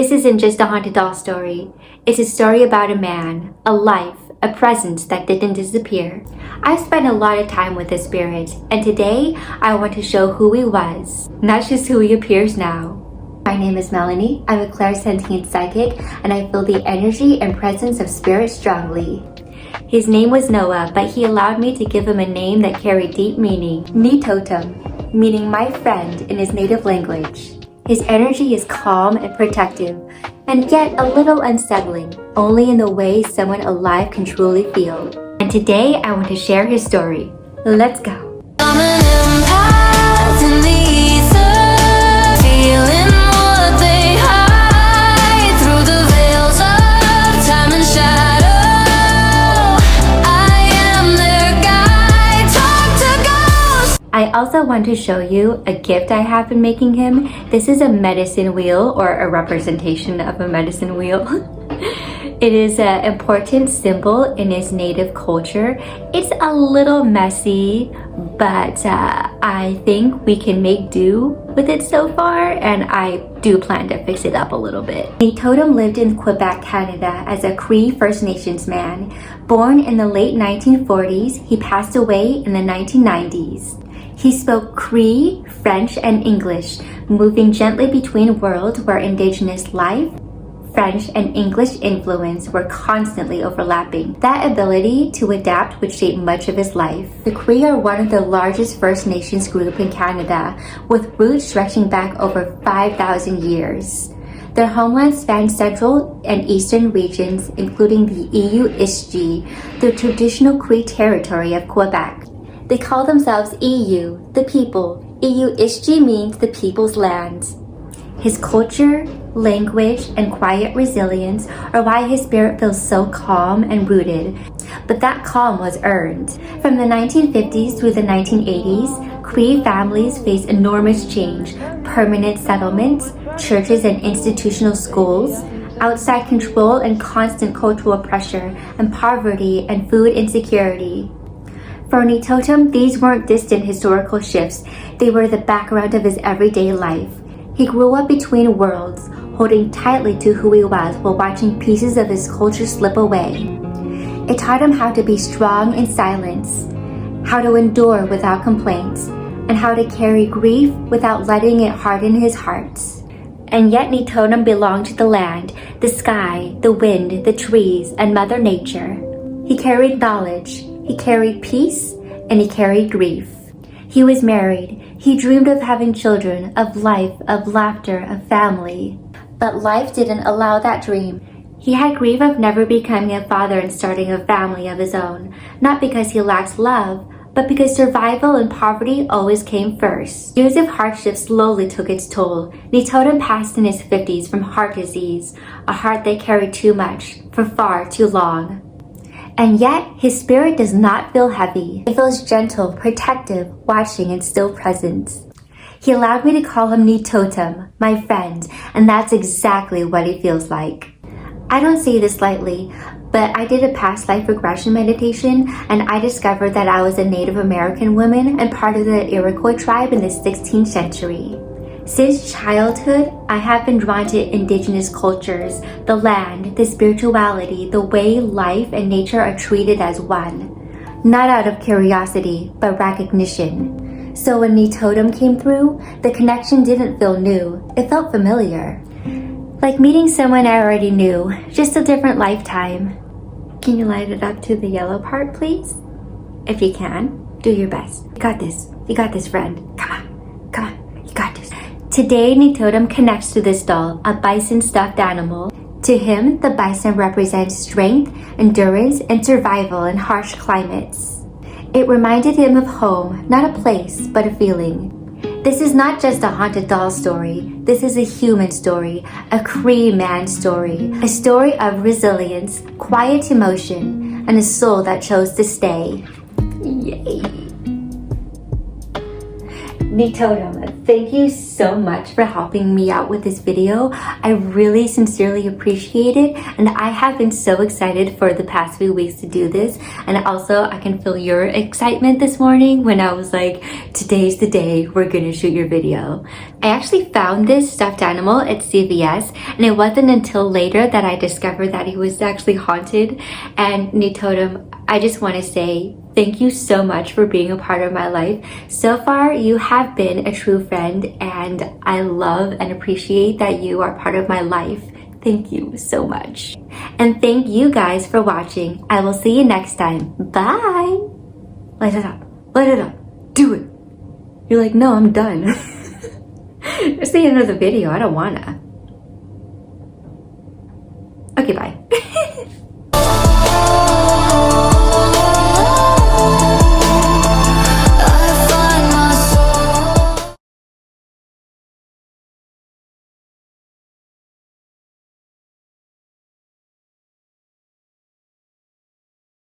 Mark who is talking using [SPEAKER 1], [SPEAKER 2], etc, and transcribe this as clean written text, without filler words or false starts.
[SPEAKER 1] This isn't just a haunted doll story. It's a story about a man, a life, a presence that didn't disappear. I've spent a lot of time with this spirit, and today I want to show who he was, not just who he appears now. My name is Melanie. I'm a clairsentient psychic, and I feel the energy and presence of spirit strongly. His name was Noah, but he allowed me to give him a name that carried deep meaning, Nitotem, meaning my friend in his native language. His energy is calm and protective, and yet a little unsettling, only in the way someone alive can truly feel. And today I want to share his story. Let's go. I also want to show you a gift I have been making him. This is a medicine wheel, or a representation of a medicine wheel. It is an important symbol in his native culture. It's a little messy, but I think we can make do with it so far, and I do plan to fix it up a little bit. Nitotem lived in Quebec, Canada as a Cree First Nations man. Born in the late 1940s, he passed away in the 1990s. He spoke Cree, French, and English, moving gently between worlds where Indigenous life, French, and English influence were constantly overlapping. That ability to adapt would shape much of his life. The Cree are one of the largest First Nations group in Canada, with roots stretching back over 5,000 years. Their homeland spans central and eastern regions, including the EU-Ishji, the traditional Cree territory of Quebec. They call themselves EU, the people. EU-Ishji means the people's land. His culture, language, and quiet resilience are why his spirit feels so calm and rooted. But that calm was earned. From the 1950s through the 1980s, Cree families faced enormous change, permanent settlements, churches and institutional schools, outside control and constant cultural pressure, and poverty and food insecurity. For Nitotem, these weren't distant historical shifts, they were the background of his everyday life. He grew up between worlds, holding tightly to who he was while watching pieces of his culture slip away. It taught him how to be strong in silence, how to endure without complaints, and how to carry grief without letting it harden his heart. And yet Nitotem belonged to the land, the sky, the wind, the trees, and Mother Nature. He carried knowledge, he carried peace, and he carried grief. He was married. He dreamed of having children, of life, of laughter, of family. But life didn't allow that dream. He had grief of never becoming a father and starting a family of his own, not because he lacked love, but because survival and poverty always came first. Years of hardship slowly took its toll. Nitotem passed in his 50s from heart disease, a heart that carried too much, for far too long. And yet, his spirit does not feel heavy. It feels gentle, protective, watching, and still present. He allowed me to call him Nitotem, my friend, and that's exactly what he feels like. I don't say this lightly, but I did a past life regression meditation, and I discovered that I was a Native American woman and part of the Iroquois tribe in the 16th century. Since childhood, I have been drawn to indigenous cultures, the land, the spirituality, the way life and nature are treated as one. Not out of curiosity, but recognition. So when Nitotem came through, the connection didn't feel new, it felt familiar. Like meeting someone I already knew, just a different lifetime. Can you light it up to the yellow part, please? If you can, do your best. You got this, friend. Come on, you got this. Today, Nitotem connects to this doll, a bison stuffed animal. To him, the bison represents strength, endurance, and survival in harsh climates. It reminded him of home, not a place, but a feeling. This is not just a haunted doll story. This is a human story, a Cree man story, a story of resilience, quiet emotion, and a soul that chose to stay. Yay! Nitotem, thank you so much for helping me out with this video. I really sincerely appreciate it, and I have been so excited for the past few weeks to do this. And also I can feel your excitement this morning when I was like, today's the day we're gonna shoot your video. I actually found this stuffed animal at CVS, and it wasn't until later that I discovered that he was actually haunted. And Nitotem, I just want to say thank you so much for being a part of my life. So far, you have been a true friend, and I love and appreciate that you are part of my life. Thank you so much. And thank you guys for watching. I will see you next time. Bye. Light it up. Light it up. Do it. You're like, no, I'm done. It's the end of the video. I don't wanna. Okay, bye.